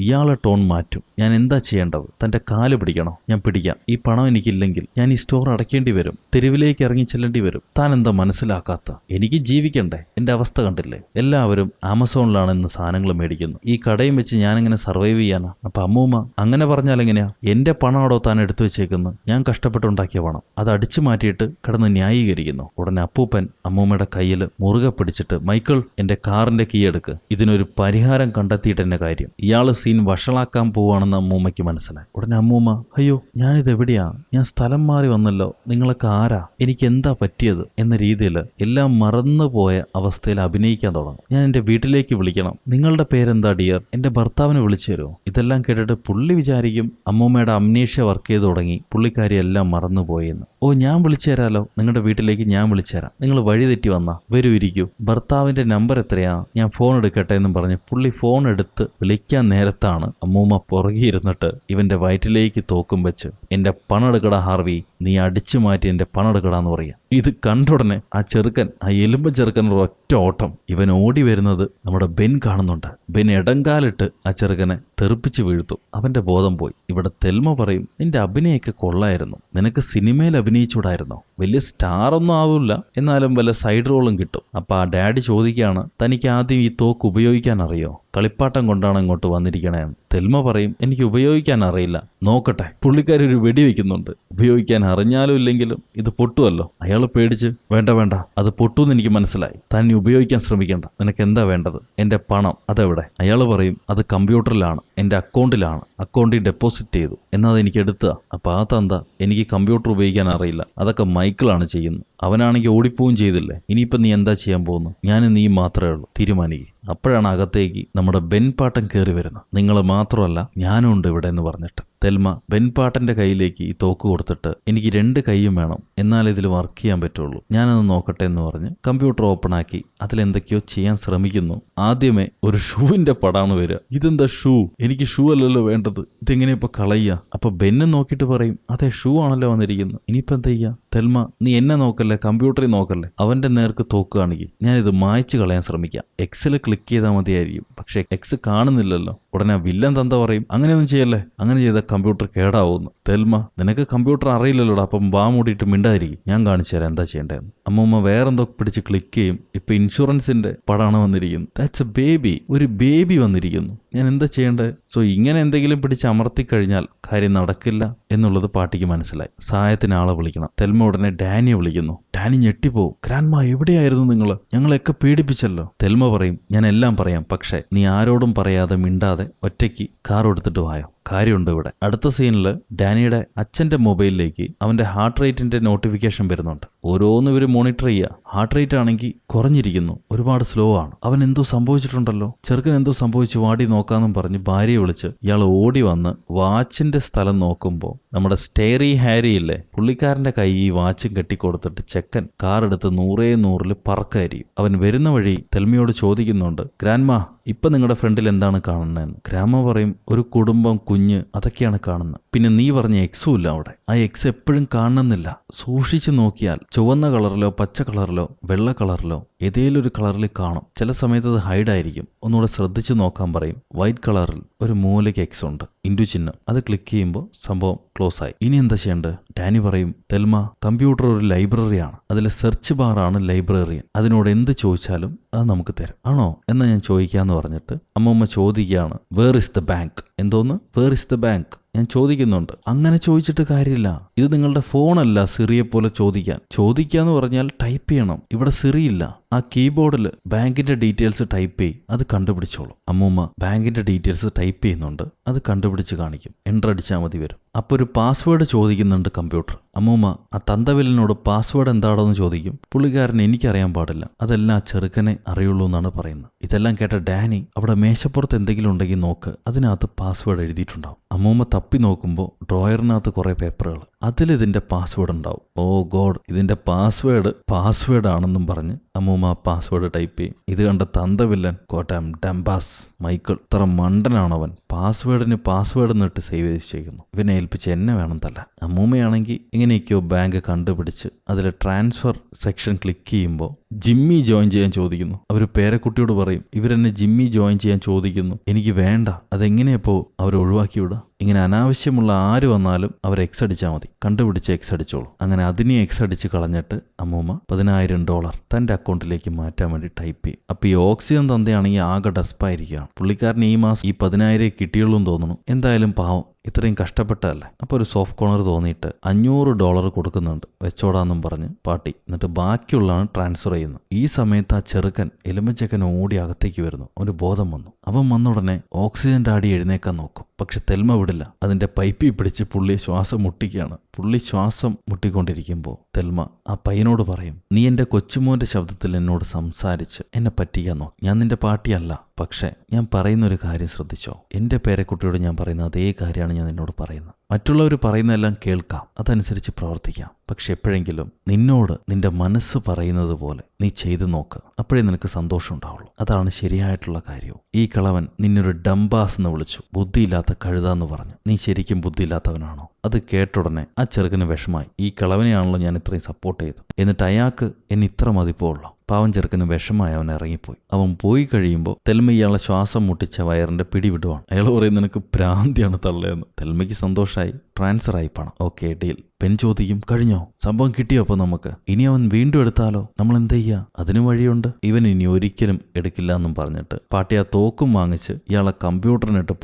ഇയാളെ ടോൺ മാറ്റും. ഞാൻ എന്താ ചെയ്യേണ്ടത്? തന്റെ കാല് പിടിക്കണോ? ഞാൻ പിടിക്കാം. ഈ പണം എനിക്കില്ലെങ്കിൽ ഞാൻ ഈ സ്റ്റോർ അടയ്ക്കേണ്ടി വരും, തെരുവിലേക്ക് ഇറങ്ങി ചെല്ലേണ്ടി വരും. താൻ എന്താ മനസ്സിലാക്കാത്ത? എനിക്ക് ജീവിക്കണ്ടേ? എന്റെ അവസ്ഥ കണ്ടില്ലേ? എല്ലാവരും ആമസോണിലാണ് ഇന്ന് സാധനങ്ങൾ മേടിക്കുന്നു, ഈ കടയും വെച്ച് ഞാനെങ്ങനെ സർവൈവ് ചെയ്യാനാ? അപ്പൊ അമ്മൂമ്മ, അങ്ങനെ പറഞ്ഞാൽ എങ്ങനെയാ? എന്റെ പണമാടോ താൻ എടുത്തു വെച്ചേക്കുന്നു, ഞാൻ കഷ്ടപ്പെട്ടുണ്ടാക്കിയ പണം, അത് അടിച്ചു മാറ്റിയിട്ട് കിടന്ന് ന്യായീകരിക്കുന്നു. ഉടനെ അപ്പൂപ്പൻ അമ്മൂമ്മയുടെ കയ്യിൽ മുറുകെ പിടിച്ചിട്ട്, മൈക്കിൾ, എന്റെ കാറിന്റെ കീ എടുക്ക്, ഇതിനൊരു പരിഹാരം കണ്ടെത്തിയിട്ട് എന്നെ കാര്യം. ഇയാള് സീൻ വഷളാക്കാൻ പോവാണെന്ന് അമ്മൂമ്മയ്ക്ക് മനസ്സിലായി. ഉടനെ അമ്മൂമ്മ, അയ്യോ, ഞാനിത് എവിടെയാ? ഞാൻ സ്ഥലം മാറി വന്നല്ലോ, നിങ്ങളൊക്കെ ആരാ? എനിക്ക് എന്താ പറ്റിയത് എന്ന രീതിയിൽ എല്ലാം മറന്നുപോയ അവസ്ഥയിൽ അഭിനയിക്കാൻ തുടങ്ങും. ഞാൻ എന്റെ വീട്ടിലേക്ക് വിളിക്കണം. നിങ്ങളുടെ പേരെന്താ ഡിയർ? എന്റെ ഭർത്താവിനെ വിളിച്ചു തരുമോ? ഇതെല്ലാം കേട്ടിട്ട് പുള്ളി വിചാരിക്കും അമ്മൂമ്മയുടെ അമ്നീഷ്യ വർക്ക് ചെയ്ത് തുടങ്ങി, പുള്ളിക്കാരി എല്ലാം മറന്നുപോയെന്ന്. ഓ, ഞാൻ വിളിച്ചു തരാലോ, നിങ്ങളുടെ വീട്ടിലേക്ക് ഞാൻ വിളിച്ചു തരാം, നിങ്ങൾ വഴി തെറ്റി വന്നാ വരൂ, ഇരിക്കൂ, ഭർത്താവിന്റെ നമ്പർ എത്രയാ, ഞാൻ ഫോൺ എടുക്കട്ടെ എന്നും പറഞ്ഞ് പുള്ളി ഫോൺ എടുത്ത് വിളിക്കാൻ നേരത്താണ് അമ്മൂമ്മ പുറകെ ഇരുന്നിട്ട് ഇവന്റെ വയറ്റിലേക്ക് തോക്കും വെച്ച്, എന്റെ പണം എടുക്കടാ ഹാർവി, നീ അടിച്ചു മാറ്റി എന്റെ പണം എടുക്കടാന്ന് പറയാം. ഇത് കണ്ടുടനെ ആ ചെറുക്കൻ, ആ എലുമ്പ ചെറുക്കൻ ഒറ്റ ഓട്ടം. ഇവൻ ഓടി വരുന്നത് നമ്മുടെ ബെൻ കാണുന്നുണ്ട്. ബെൻ ഇടങ്കാലിട്ട് ആ ചെറുക്കനെ തെറിപ്പിച്ച് വീഴ്ത്തും. അവന്റെ ബോധം പോയി. ഇവിടെ തെൽമ പറയും, നിന്റെ അഭിനയൊക്കെ കൊള്ളായിരുന്നു, നിനക്ക് സിനിമയിൽ അഭിനയിച്ചൂടായിരുന്നോ? വലിയ സ്റ്റാർ ഒന്നും ആവില്ല, എന്നാലും വല്ല സൈഡ് റോളും കിട്ടും. അപ്പൊ ആ ഡാഡി ചോദിക്കുകയാണ്, തനിക്ക് ആദ്യം ഈ തോക്ക് ഉപയോഗിക്കാൻ അറിയോ? കളിപ്പാട്ടം കൊണ്ടാണ് ഇങ്ങോട്ട് വന്നിരിക്കണേ. തെൽമ പറയും, എനിക്ക് ഉപയോഗിക്കാൻ അറിയില്ല, നോക്കട്ടെ. പുള്ളിക്കാരി ഒരു വെടി വെക്കുന്നുണ്ട്. ഉപയോഗിക്കാൻ അറിഞ്ഞാലും ഇല്ലെങ്കിലും ഇത് പൊട്ടുമല്ലോ. അയാൾ പേടിച്ച്, വേണ്ട, അത് പൊട്ടുമെന്ന് എനിക്ക് മനസ്സിലായി, തന്നെ ഉപയോഗിക്കാൻ ശ്രമിക്കേണ്ട, നിനക്ക് എന്താ വേണ്ടത്? എന്റെ പണം അതെവിടെ? അയാൾ പറയും, അത് കമ്പ്യൂട്ടറിലാണ്, എന്റെ അക്കൗണ്ടിലാണ്, അക്കൗണ്ടിൽ ഡെപ്പോസിറ്റ് ചെയ്തു, എന്നാൽ അതെനിക്ക് എടുത്തുക. അപ്പൊ ആ തന്ത, എനിക്ക് കമ്പ്യൂട്ടർ ഉപയോഗിക്കാൻ അറിയില്ല, അതൊക്കെ മൈക്കിളാണ് ചെയ്യുന്നത്, അവനാണെങ്കിൽ ഓടിപ്പോവും ചെയ്തില്ലേ, ഇനിയിപ്പം നീ എന്താ ചെയ്യാൻ പോകുന്നു? ഞാനും നീ മാത്രമേ ഉള്ളൂ, തീരുമാനിക്കുക. അപ്പോഴാണ് അകത്തേക്ക് നമ്മുടെ ബെൻപാട്ടൻ കയറി വരുന്നത്. നിങ്ങൾ മാത്രമല്ല, ഞാനും ഉണ്ട് ഇവിടെ എന്ന് പറഞ്ഞിട്ട്. തെൽമ ബെൻപാട്ടന്റെ കയ്യിലേക്ക് ഈ തോക്ക് കൊടുത്തിട്ട്, എനിക്ക് 2 കൈയും വേണം, എന്നാലേ ഇതിൽ വർക്ക് ചെയ്യാൻ പറ്റുള്ളൂ, ഞാനത് നോക്കട്ടെ എന്ന് പറഞ്ഞ് കമ്പ്യൂട്ടർ ഓപ്പൺ ആക്കി അതിലെന്തൊക്കെയോ ചെയ്യാൻ ശ്രമിക്കുന്നു. ആദ്യമേ ഒരു ഷൂവിന്റെ പടാണ് വരിക. ഇതെന്താ ഷൂ? എനിക്ക് ഷൂ അല്ലല്ലോ വേണ്ടത്, ഇതെങ്ങനെ ഇപ്പൊ കളയുക? അപ്പൊ ബെന്ന് നോക്കിയിട്ട് പറയും, അതെ, ഷൂ ആണല്ലോ വന്നിരിക്കുന്നത്, ഇനിയിപ്പോ എന്താ ചെയ്യാ? തെൽമ, നീ എന്നെ നോക്കല്ലേ, കമ്പ്യൂട്ടറിൽ നോക്കല്ലേ. അവന്റെ നേർക്ക് തോക്ക് കാണിക്കും, ഞാനിത് മായ്ച്ചു കളയാൻ ശ്രമിക്കാം. എക്സിൽ ക്ലിക്ക് ചെയ്താൽ മതിയായിരിക്കും, പക്ഷെ എക്സ് കാണുന്നില്ലല്ലോ. ഉടനെ വില്ലൻ തന്ത പറയും, അങ്ങനെയൊന്നും ചെയ്യല്ലേ, അങ്ങനെ ചെയ്താൽ കമ്പ്യൂട്ടർ കേടാവുന്നു. തെൽമ, നിനക്ക് കമ്പ്യൂട്ടർ അറിയില്ലല്ലോടാ, അപ്പം വാ മൂടിയിട്ട് മിണ്ടായിരിക്കും, ഞാൻ കാണിച്ചു തരാം എന്താ ചെയ്യേണ്ടതെന്ന്. അമ്മൂമ്മ വേറെന്തോ പിടിച്ച് ക്ലിക്ക് ചെയ്യും. ഇപ്പൊ ഇൻഷുറൻസിന്റെ പടാണ് വന്നിരിക്കുന്നത്. ദാറ്റ്സ് എ ബേബി, ഒരു ബേബി വന്നിരിക്കുന്നു, ഞാൻ എന്താ ചെയ്യേണ്ടത്? സോ ഇങ്ങനെ എന്തെങ്കിലും പിടിച്ച് അമർത്തി കഴിഞ്ഞാൽ കാര്യം നടക്കില്ല എന്നുള്ളത് പാട്ടിക്ക് മനസ്സിലായി. സഹായത്തിന് ആളെ വിളിക്കണം. തെൽമ ഉടനെ ഡാനിയെ വിളിക്കുന്നു. ഡാനി ഞെട്ടിപ്പോവും. ഗ്രാൻഡ്മ, എവിടെയായിരുന്നു നിങ്ങൾ? ഞങ്ങളെയൊക്കെ പേടിപ്പിച്ചല്ലോ. തെൽമ പറയും, ഞാൻ എല്ലാം പറയാം, പക്ഷേ നീ ആരോടും പറയാതെ മിണ്ടാതെ ഒറ്റയ്ക്ക് കാർ എടുത്തിട്ട് വായോ. കാര്യമുണ്ട് ഇവിടെ. അടുത്ത സീനിൽ ഡാനിയുടെ അച്ഛന്റെ മൊബൈലിലേക്ക് അവന്റെ ഹാർട്ട് റേറ്റിന്റെ നോട്ടിഫിക്കേഷൻ വരുന്നുണ്ട്. ഓരോന്ന് ഇവർ മോണിറ്റർ ചെയ്യുക. ഹാർട്ട് റേറ്റ് ആണെങ്കിൽ കുറഞ്ഞിരിക്കുന്നു, ഒരുപാട് സ്ലോ ആണ്. അവൻ എന്തോ സംഭവിച്ചിട്ടുണ്ടല്ലോ, ചെറുക്കൻ എന്തോ സംഭവിച്ചു, വാടി നോക്കാന്നും പറഞ്ഞ് ഭാര്യയെ വിളിച്ച് ഇയാൾ ഓടി വന്ന് വാച്ചിന്റെ സ്ഥലം നോക്കുമ്പോൾ നമ്മുടെ സ്റ്റേറി ഹാരി ഇല്ലേ, പുള്ളിക്കാരന്റെ കൈ ഈ വാച്ചും കെട്ടിക്കൊടുത്തിട്ട് ചെക്കൻ കാർ എടുത്ത് 100 പറക്കായിരിക്കും. അവൻ വരുന്ന വഴി തെൽമയോട് ചോദിക്കുന്നുണ്ട്, ഗ്രാൻഡ്മാ ഇപ്പൊ നിങ്ങളുടെ ഫ്രണ്ടിൽ എന്താണ് കാണുന്നതെന്ന്. ഗ്രാമ പറയും, ഒരു കുടുംബം, കുഞ്ഞ്, അതൊക്കെയാണ് കാണുന്നത്. പിന്നെ നീ പറഞ്ഞ എക്സും ഇല്ല അവിടെ. ആ എക്സ് എപ്പോഴും കാണുന്നില്ല. സൂക്ഷിച്ചു നോക്കിയാൽ ചുവന്ന കളറിലോ പച്ച കളറിലോ വെള്ള കളറിലോ ഏതേലും ഒരു കളറിൽ കാണും. ചില സമയത്ത് അത് ഹൈഡായിരിക്കും. ഒന്നുകൂടെ ശ്രദ്ധിച്ചു നോക്കാൻ പറയും. വൈറ്റ് കളറിൽ ഒരു മൂലയ്ക്ക് എക്സ് ഉണ്ട്, ഇൻഡു ചിഹ്നം. അത് ക്ലിക്ക് ചെയ്യുമ്പോൾ സംഭവം ക്ലോസ് ആയി. ഇനി എന്താ ചെയ്യേണ്ടത്? ഡാനി പറയും, തെൽമ കമ്പ്യൂട്ടർ ഒരു ലൈബ്രറിയാണ്, അതിൽ സെർച്ച് ബാറാണ് ലൈബ്രറിയൻ. അതിനോട് എന്ത് ചോദിച്ചാലും അത് നമുക്ക് തരും. ആണോ എന്നാ ഞാൻ ചോദിക്കാന്ന് പറഞ്ഞിട്ട് അമ്മൂമ്മ ചോദിക്കുകയാണ്, വേർ ഇസ് ദ ബാങ്ക്? എന്തോന്ന് വേർ ഇസ് ദ ബാങ്ക്? ഞാൻ ചോദിക്കുന്നുണ്ട്. അങ്ങനെ ചോദിച്ചിട്ട് കാര്യമില്ല. ഇത് നിങ്ങളുടെ ഫോണല്ല സിറിയെ പോലെ ചോദിക്കാന്ന് പറഞ്ഞാൽ ടൈപ്പ് ചെയ്യണം. ഇവിടെ സിറി ഇല്ല. ആ കീബോർഡിൽ ബാങ്കിന്റെ ഡീറ്റെയിൽസ് ടൈപ്പ് ചെയ്യും, അത് കണ്ടുപിടിച്ചോളൂ. അമ്മൂമ്മ ബാങ്കിന്റെ ഡീറ്റെയിൽസ് ടൈപ്പ് ചെയ്യുന്നുണ്ട്, അത് കണ്ടുപിടിച്ച് കാണിക്കും. എൻ്റർ അടിച്ചാൽ മതി വരും. അപ്പോൾ ഒരു പാസ്വേഡ് ചോദിക്കുന്നുണ്ട് കമ്പ്യൂട്ടർ. അമ്മൂമ്മ ആ തന്തവിലിനോട് പാസ്വേഡ് എന്താണെന്ന് ചോദിക്കും. പുള്ളിക്കാരൻ എനിക്കറിയാൻ പാടില്ല, അതെല്ലാം ആ ചെറുക്കനെ അറിയുള്ളൂ എന്നാണ് പറയുന്നത്. ഇതെല്ലാം കേട്ട ഡാനി അവിടെ മേശപ്പുറത്ത് എന്തെങ്കിലും ഉണ്ടെങ്കിൽ നോക്ക്, അതിനകത്ത് പാസ്വേഡ് എഴുതിയിട്ടുണ്ടാവും. അമ്മൂമ്മ തപ്പി നോക്കുമ്പോൾ ഡ്രോയറിനകത്ത് കുറെ പേപ്പറുകൾ, അതിലിതിന്റെ പാസ്വേഡ് ഉണ്ടാവും. ഓ ഗോഡ്, ഇതിന്റെ പാസ്വേഡ് ആണെന്നും പറഞ്ഞ് അമ്മൂമ്മ പാസ്വേഡ് ടൈപ്പ് ചെയ്യും. ഇത് കണ്ട തന്തവില്ലൻ കോട്ടയം ഡംബാസ് മൈക്കിൾ, ഇത്ര മണ്ടനാണവൻ, പാസ്വേഡ് എന്നിട്ട് സേവ് ചെയ്ത് വെച്ചേക്കുന്നു. ഇവനെ ഏൽപ്പിച്ച് എന്നെ വേണം തല്ല. അമ്മൂമ്മയാണെങ്കിൽ ഇങ്ങനെയൊക്കെയോ ബാങ്ക് കണ്ടുപിടിച്ച് അതിൽ ട്രാൻസ്ഫർ സെക്ഷൻ ക്ലിക്ക് ചെയ്യുമ്പോൾ ജിമ്മി ജോയിൻ ചെയ്യാൻ ചോദിക്കുന്നു. അവർ പേരക്കുട്ടിയോട് പറയും, ഇവരെന്നെ ജിമ്മി ജോയിൻ ചെയ്യാൻ ചോദിക്കുന്നു, എനിക്ക് വേണ്ട. അതെങ്ങനെയപ്പോ അവർ ഒഴിവാക്കി വിടുക? ഇങ്ങനെ അനാവശ്യമുള്ള ആര് വന്നാലും അവർ എക്സ് അടിച്ചാൽ മതി, കണ്ടുപിടിച്ച് എക്സ് അടിച്ചോളൂ. അങ്ങനെ അതിനെ എക്സ് അടിച്ച് കളഞ്ഞിട്ട് അമ്മൂമ്മ $10,000 തന്റെ അക്കൗണ്ടിലേക്ക് മാറ്റാൻ വേണ്ടി ടൈപ്പ് ചെയ്യും. അപ്പൊ ഈ ഓക്സിജൻ തന്തയാണെങ്കിൽ ആകെ ഡസ്പായിരിക്കുകയാണ്. പുള്ളിക്കാരന് ഈ മാസം ഈ 10,000 കിട്ടിയുള്ളൂ എന്ന് തോന്നുന്നു. എന്തായാലും പാവം, ഇത്രയും കഷ്ടപ്പെട്ടതല്ലേ. അപ്പോൾ ഒരു സോഫ്റ്റ് കോർണർ തോന്നിയിട്ട് $500 കൊടുക്കുന്നുണ്ട്, വെച്ചോടാന്നും പറഞ്ഞ് പാട്ടി. എന്നിട്ട് ബാക്കിയുള്ളതാണ് ട്രാൻസ്ഫർ ചെയ്യുന്നത്. ഈ സമയത്ത് ആ ചെറുക്കൻ എലുമ്പച്ചക്കൻ ഓടി അകത്തേക്ക് വരുന്നു. അവന് ബോധം വന്നു. അവൻ വന്ന ഉടനെ ഓക്സിജന്റെ അടി എഴുന്നേക്കാൻ നോക്കും. പക്ഷെ തെൽമ വിടില്ല. അതിന്റെ പൈപ്പിൽ പിടിച്ച് പുള്ളി ശ്വാസം മുട്ടിക്കുകയാണ്. പുള്ളി ശ്വാസം മുട്ടിക്കൊണ്ടിരിക്കുമ്പോൾ തെൽമ ആ പയ്യനോട് പറയും, നീ എന്റെ കൊച്ചുമോന്റെ ശബ്ദത്തിൽ എന്നോട് സംസാരിച്ച് എന്നെ പറ്റിക്കാൻ നോക്കി. ഞാൻ നിന്റെ പാട്ടിയല്ല, പക്ഷെ ഞാൻ പറയുന്ന ഒരു കാര്യം ശ്രദ്ധിച്ചോ. എന്റെ പേരക്കുട്ടിയോട് ഞാൻ പറയുന്ന അതേ കാര്യമാണ് ഞാൻ നിന്നോട് പറയുന്നത്. മറ്റുള്ളവർ പറയുന്നതെല്ലാം കേൾക്കാം, അതനുസരിച്ച് പ്രവർത്തിക്കാം. പക്ഷെ എപ്പോഴെങ്കിലും നിന്നോട് നിന്റെ മനസ്സ് പറയുന്നത് പോലെ നീ ചെയ്തു നോക്ക്, അപ്പോഴേ നിനക്ക് സന്തോഷം ഉണ്ടാവുള്ളൂ. അതാണ് ശരിയായിട്ടുള്ള കാര്യവും. ഈ കളവൻ നിന്നൊരു ഡംബാസ് എന്ന് വിളിച്ചു, ബുദ്ധിയില്ലാത്ത കഴുതാന്ന് പറഞ്ഞു. നീ ശരിക്കും ബുദ്ധിയില്ലാത്തവനാണോ? അത് കേട്ടുടനെ ആ ചെറുക്കന് വിഷമായി. ഈ കളവനെയാണല്ലോ ഞാൻ ഇത്രയും സപ്പോർട്ട് ചെയ്തു, എന്നിട്ട് അയാൾക്ക് എന്നെ ഇത്ര മതിപ്പുള്ളൂ. പാവം ചെറുക്കന് വിഷമായി അവൻ ഇറങ്ങിപ്പോയി. അവൻ പോയി കഴിയുമ്പോൾ തെൽമ ഇയാളെ ശ്വാസം മുട്ടിച്ച വയറിന്റെ പിടി വിടുവാണ്. അയാൾ പറയുന്നത് നിനക്ക് ഭ്രാന്തിയാണ് തള്ളയെന്ന്. തെൽമയ്ക്ക് സന്തോഷമായി, ട്രാൻസ്ഫർ ആയി പണം. Okay deal. പെൻ ചോദിക്കും, കഴിഞ്ഞോ? സംഭവം കിട്ടിയോ? അപ്പോൾ നമുക്ക് ഇനി അവൻ വീണ്ടും എടുത്താലോ? നമ്മൾ എന്ത് ചെയ്യാ? അതിന് വഴിയുണ്ട്. ഇവൻ ഇനി ഒരിക്കലും എടുക്കില്ല എന്നും പറഞ്ഞിട്ട് പാട്ടി ആ തോക്കും വാങ്ങിച്ച് ഇയാളെ കമ്പ്യൂട്ടറിനിട്ട്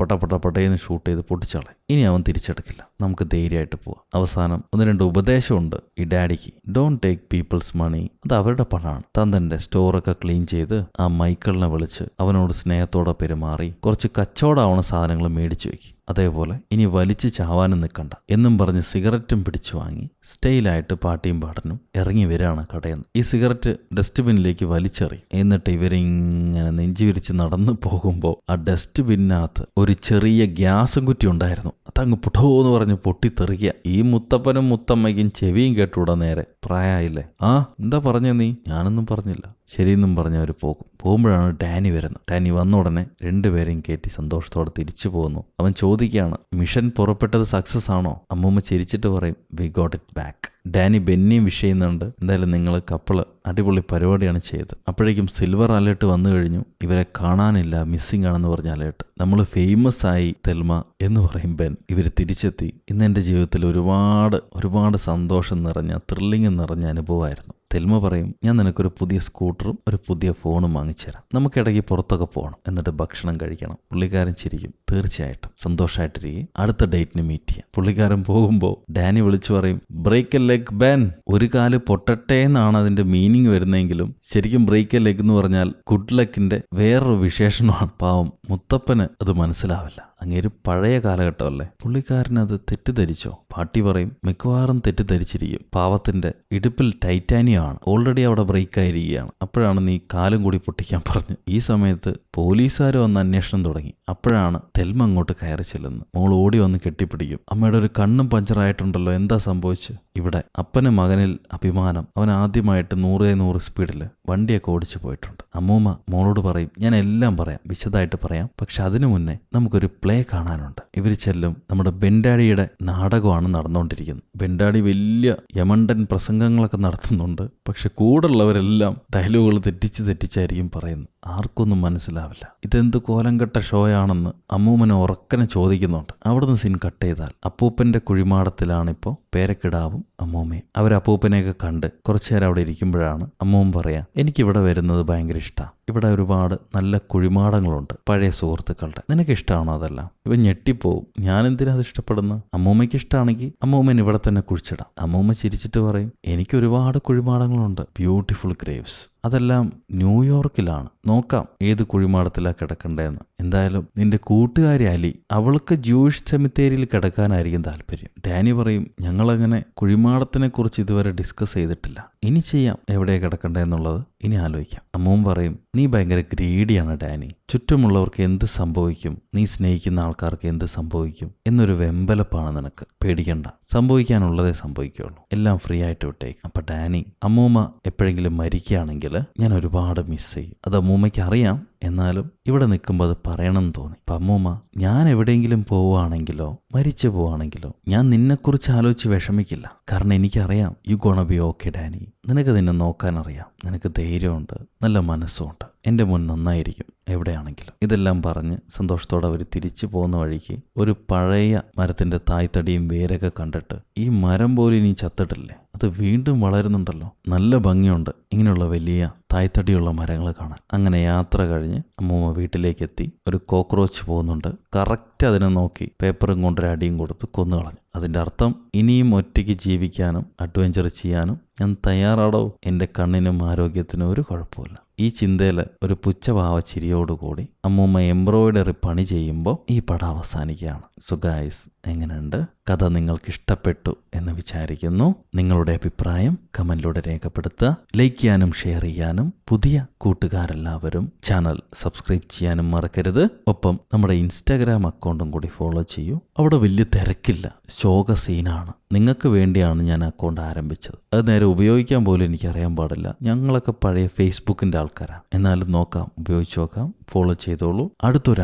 പട്ടേന്ന് ഷൂട്ട് ചെയ്ത് പൊട്ടിച്ചാളെ. ഇനി അവൻ തിരിച്ചെടുക്കില്ല. നമുക്ക് ധൈര്യമായിട്ട് പോവാം. അവസാനം 1-2 ഉപദേശമുണ്ട് ഈ ഡാഡിക്ക്. ഡോണ്ട് ടേക്ക് പീപ്പിൾസ് മണി, അത് അവരുടെ പണമാണ്. താൻ തന്റെ സ്റ്റോറൊക്കെ ക്ലീൻ ചെയ്ത് ആ മൈക്കിളിനെ വിളിച്ച് അവനോട് സ്നേഹത്തോടെ പെരുമാറി കുറച്ച് കച്ചവടമാവണ സാധനങ്ങൾ മേടിച്ചു വെക്കും. അതേപോലെ ഇനി വലിച്ച് ചാവാനും നിൽക്കണ്ട എന്നും പറഞ്ഞ് സിഗരറ്റും പിടിച്ചു വാങ്ങി സ്റ്റൈലായിട്ട് പാട്ടിയും പാടനും ഇറങ്ങി വരികയാണ് കടയിൽ നിന്ന്. ഈ സിഗരറ്റ് ഡസ്റ്റ്ബിന്നിലേക്ക് വലിച്ചെറിയും. എന്നിട്ട് ഇവരിങ്ങനെ നെഞ്ചുവിരിച്ച് നടന്നു പോകുമ്പോൾ ആ ഡസ്റ്റ്ബിന്നകത്ത് ഒരു ചെറിയ ഗ്യാസും കുറ്റി ഉണ്ടായിരുന്നു. അതങ്ങ് പുഠോ എന്ന് പറഞ്ഞ് പൊട്ടിത്തെറിക്കുക. ഈ മുത്തപ്പനും മുത്തമ്മയ്ക്കും ചെവിയും കേട്ടൂടെ നേരെ. പ്രായമായില്ലേ? ആ എന്താ പറഞ്ഞ നീ? ഞാനൊന്നും പറഞ്ഞില്ല. ശരിയെന്നും പറഞ്ഞ് അവർ പോകുമ്പോഴാണ് ഡാനി വരുന്നത്. ഡാനി വന്ന ഉടനെ രണ്ടുപേരെയും കയറ്റി സന്തോഷത്തോടെ തിരിച്ചു പോകുന്നു. അവൻ ചോദിക്കുകയാണ്, മിഷൻ പുറപ്പെട്ടത് സക്സസ് ആണോ? അമ്മൂമ്മ ചിരിച്ചിട്ട് പറയും, we got it back. Danny ബെന്നിയും വിഷ് ചെയ്യുന്നുണ്ട്. എന്തായാലും നിങ്ങൾ കപ്പിള് അടിപൊളി പരിപാടിയാണ് ചെയ്തത്. അപ്പോഴേക്കും സിൽവർ അലേർട്ട് വന്നു കഴിഞ്ഞു. ഇവരെ കാണാനില്ല, മിസ്സിംഗ് ആണെന്ന് പറഞ്ഞ അലേർട്ട്. നമ്മൾ ഫേമസ് ആയി തെൽമ എന്ന് പറയും ബെൻ. ഇവർ തിരിച്ചെത്തി. ഇന്ന് എൻ്റെ ജീവിതത്തിൽ ഒരുപാട് സന്തോഷം നിറഞ്ഞ ത്രില്ലിങ് നിറഞ്ഞ അനുഭവമായിരുന്നു. തെൽമ പറയും, ഞാൻ നിനക്കൊരു പുതിയ സ്കൂട്ടറും ഒരു പുതിയ ഫോണും വാങ്ങിച്ചുതരാം. നമുക്കിടയ്ക്ക് പുറത്തൊക്കെ പോകണം, എന്നിട്ട് ഭക്ഷണം കഴിക്കണം. പുള്ളിക്കാരൻ ചിരിക്കും. തീർച്ചയായിട്ടും സന്തോഷമായിട്ടിരിക്കും, അടുത്ത ഡേറ്റിന് മീറ്റ് ചെയ്യാം. പുള്ളിക്കാരൻ പോകുമ്പോൾ ഡാനി വിളിച്ചു പറയും, ബ്രേക്ക് എ ലെഗ് ബെൻ. ഒരു കാല് പൊട്ടട്ടെ എന്നാണ് അതിന്റെ മീനിങ് വരുന്നെങ്കിലും ശരിക്കും ബ്രേക്ക് എ ലെഗ് എന്ന് പറഞ്ഞാൽ ഗുഡ് ലക്കിന്റെ വേറൊരു വിശേഷണമാണ്. പാവം മുത്തപ്പന് അത് മനസ്സിലാവില്ല. അങ്ങേര് പഴയ കാലഘട്ടമല്ലേ. പുള്ളിക്കാരനത് തെറ്റിദ്ധരിച്ചോ? പാട്ടി പറയും മിക്കവാറും തെറ്റിദ്ധരിച്ചിരിക്കും. പാവത്തിന്റെ ഇടുപ്പിൽ ടൈറ്റാനിയമാണ്, ഓൾറെഡി അവിടെ ബ്രേക്ക് ആയിരിക്കുകയാണ്. അപ്പോഴാണ് നീ കാലും കൂടി പൊട്ടിക്കാൻ പറഞ്ഞു. ഈ സമയത്ത് പോലീസുകാർ വന്ന് അന്വേഷണം തുടങ്ങി. അപ്പോഴാണ് തെൽമ അങ്ങോട്ട് കയറി ചെല്ലുന്നത്. മോൾ ഓടി വന്ന് കെട്ടിപ്പിടിക്കും. അമ്മയുടെ ഒരു കണ്ണും പഞ്ചറായിട്ടുണ്ടല്ലോ, എന്താ സംഭവിച്ചു? ഇവിടെ അപ്പന് മകനിൽ അഭിമാനം. അവൻ ആദ്യമായിട്ട് 100 സ്പീഡിൽ വണ്ടിയൊക്കെ ഓടിച്ചു പോയിട്ടുണ്ട്. അമ്മൂമ്മ മോളോട് പറയും ഞാൻ എല്ലാം പറയാം, വിശദമായിട്ട് പറയാം, പക്ഷെ അതിനു മുന്നേ നമുക്കൊരു പ്ലേ കാണാനുണ്ട്. ഇവർ ചെല്ലും. നമ്മുടെ ബെൻഡാഡിയുടെ നാടകമാണ് നടന്നുകൊണ്ടിരിക്കുന്നത്. ബെൻഡാഡി വലിയ യമണ്ടൻ പ്രസംഗങ്ങളൊക്കെ നടത്തുന്നുണ്ട്. പക്ഷെ കൂടുള്ളവരെല്ലാം ഡയലോഗുകൾ തെറ്റിച്ചായിരിക്കും പറയുന്നത്. ആർക്കൊന്നും മനസ്സിലാവില്ല. ഇതെന്ത് കോലംകെട്ട ഷോയാണെന്ന് അമ്മൂമ്മനെ ഉറക്കനെ ചോദിക്കുന്നുണ്ട്. അവിടുന്ന് സീൻ കട്ട് ചെയ്താൽ അപ്പൂപ്പന്റെ കുഴിമാടത്തിലാണിപ്പോൾ പേരക്കിടാവും അമ്മൂമ്മയും. അവർ അപ്പൂപ്പനെയൊക്കെ കണ്ട് കുറച്ചു നേരം അവിടെ ഇരിക്കുമ്പോഴാണ് അമ്മൂമ്മ പറയാ എനിക്കിവിടെ വരുന്നത് ഭയങ്കര ഇഷ്ടമാണ്. ഇവിടെ ഒരുപാട് നല്ല കുഴിമാടങ്ങളുണ്ട് പഴയ സുഹൃത്തുക്കളുടെ. നിനക്ക് ഇഷ്ടമാണോ അതെല്ലാം? ഇവ ഞെട്ടിപ്പോവും. ഞാൻ എന്തിനാ അത് ഇഷ്ടപ്പെടുന്നത്? അമ്മൂമ്മയ്ക്ക് ഇഷ്ടമാണെങ്കിൽ അമ്മൂമ്മൻ ഇവിടെ തന്നെ കുഴിച്ചിടാം. അമ്മൂമ്മ ചിരിച്ചിട്ട് പറയും എനിക്ക് ഒരുപാട് കുഴിമാടങ്ങളുണ്ട്, ബ്യൂട്ടിഫുൾ ഗ്രേവ്സ്. അതെല്ലാം ന്യൂയോർക്കിലാണ്. നോക്കാം ഏത് കുഴിമാടത്തിലാണ് കിടക്കണ്ടേന്ന്. എന്തായാലും നിന്റെ കൂട്ടുകാരി അലി, അവൾക്ക് ജൂയിഷ് സെമിത്തേരിയിൽ കിടക്കാനായിരിക്കും താല്പര്യം. ഡാനി പറയും ഞങ്ങളങ്ങനെ കുഴിമാടത്തിനെ കുറിച്ച് ഇതുവരെ ഡിസ്കസ് ചെയ്തിട്ടില്ല. ഇനി ചെയ്യാം, എവിടെയാണ് കിടക്കണ്ടേന്നുള്ളത് ഇനി ആലോചിക്കാം. അമ്മൂമ്മ പറയും നീ ഭയങ്കര ഗ്രീഡിയാണ് ഡാനി. ചുറ്റുമുള്ളവർക്ക് എന്ത് സംഭവിക്കും, നീ സ്നേഹിക്കുന്ന ആൾക്കാർക്ക് എന്ത് സംഭവിക്കും എന്നൊരു വെമ്പലപ്പാണ് നിനക്ക്. പേടിക്കണ്ട, സംഭവിക്കാനുള്ളതേ സംഭവിക്കുള്ളൂ. എല്ലാം ഫ്രീ ആയിട്ട് വിട്ടേക്കും. അപ്പൊ ഡാനി അമ്മൂമ്മ എപ്പോഴെങ്കിലും മരിക്കുകയാണെങ്കിൽ ഞാൻ ഒരുപാട് മിസ് ചെയ്യും. അത് അമ്മൂമ്മയ്ക്ക് അറിയാം. എന്നാലും ഇവിടെ നിൽക്കുമ്പോൾ അത് പറയണമെന്ന് തോന്നി. അപ്പം അമ്മൂമ്മ ഞാൻ എവിടെയെങ്കിലും പോവുകയാണെങ്കിലോ മരിച്ചു പോവുകയാണെങ്കിലോ ഞാൻ നിന്നെക്കുറിച്ച് ആലോചിച്ച് വിഷമിക്കില്ല. കാരണം എനിക്കറിയാം you gonna be okay Danny. നിനക്ക് നിന്നെ നോക്കാനറിയാം, നിനക്ക് ധൈര്യമുണ്ട്, നല്ല മനസ്സുമുണ്ട്. എൻ്റെ മുൻ നന്നായിരിക്കും എവിടെയാണെങ്കിലും. ഇതെല്ലാം പറഞ്ഞ് സന്തോഷത്തോടെ അവർ തിരിച്ചു പോകുന്ന വഴിക്ക് ഒരു പഴയ മരത്തിന്റെ തായ്തടിയും വേരൊക്കെ കണ്ടിട്ട് ഈ മരം പോലും ഇനി ചത്തിട്ടില്ലേ, അത് വീണ്ടും വളരുന്നുണ്ടല്ലോ, നല്ല ഭംഗിയുണ്ട് ഇങ്ങനെയുള്ള വലിയ തായ്തടിയുള്ള മരങ്ങൾ കാണാൻ. അങ്ങനെ യാത്ര കഴിഞ്ഞ് അമ്മൂമ്മ വീട്ടിലേക്ക് എത്തി. ഒരു കോക്രോച്ച് പോകുന്നുണ്ട്. കറക്റ്റ് അതിനെ നോക്കി പേപ്പറും കൊണ്ടൊരു അടിയും കൊടുത്ത് കൊന്നുകളഞ്ഞു. അതിൻ്റെ അർത്ഥം ഇനിയും ഒറ്റയ്ക്ക് ജീവിക്കാനും അഡ്വഞ്ചർ ചെയ്യാനും ഞാൻ തയ്യാറാടോ, എൻ്റെ കണ്ണിനും ആരോഗ്യത്തിനും ഒരു കുഴപ്പമില്ല. ഈ ചിന്തയിൽ ഒരു പുച്ഛഭാവ ചിരിയോടുകൂടി അമ്മൂമ്മ എംബ്രോയിഡറി പണി ചെയ്യുമ്പോൾ ഈ പടം അവസാനിക്കുകയാണ്. സോ ഗൈസ്, എങ്ങനെയുണ്ട് കഥ? നിങ്ങൾക്ക് ഇഷ്ടപ്പെട്ടു എന്ന് വിചാരിക്കുന്നു. നിങ്ങളുടെ അഭിപ്രായം കമന്റിലൂടെ രേഖപ്പെടുത്തുക. ലൈക്ക് ചെയ്യാനും ഷെയർ ചെയ്യാനും പുതിയ കൂട്ടുകാരെല്ലാവരും ചാനൽ സബ്സ്ക്രൈബ് ചെയ്യാനും മറക്കരുത്. ഒപ്പം നമ്മുടെ ഇൻസ്റ്റാഗ്രാം അക്കൗണ്ടും കൂടി ഫോളോ ചെയ്യൂ. അവിടെ വലിയ തിരക്കില്ല, ശോക സീനാണ്. നിങ്ങൾക്ക് വേണ്ടിയാണ് ഞാൻ അക്കൗണ്ട് ആരംഭിച്ചത്. അത് നേരെ ഉപയോഗിക്കാൻ പോലും എനിക്കറിയാൻ പാടില്ല. ഞങ്ങളൊക്കെ പഴയ ഫേസ്ബുക്കിൻ്റെ ആൾക്കാരാണ്. എന്നാലും നോക്കാം, ഉപയോഗിച്ച് നോക്കാം. ഫോളോ ചെയ്തോളൂ. അടുത്തൊരു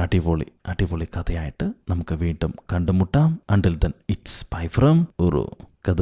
അടിപൊളി കഥയായിട്ട് നമുക്ക് വീണ്ടും കണ്ടുമുട്ടാം. Until then it's bye from ഉറു. കഥ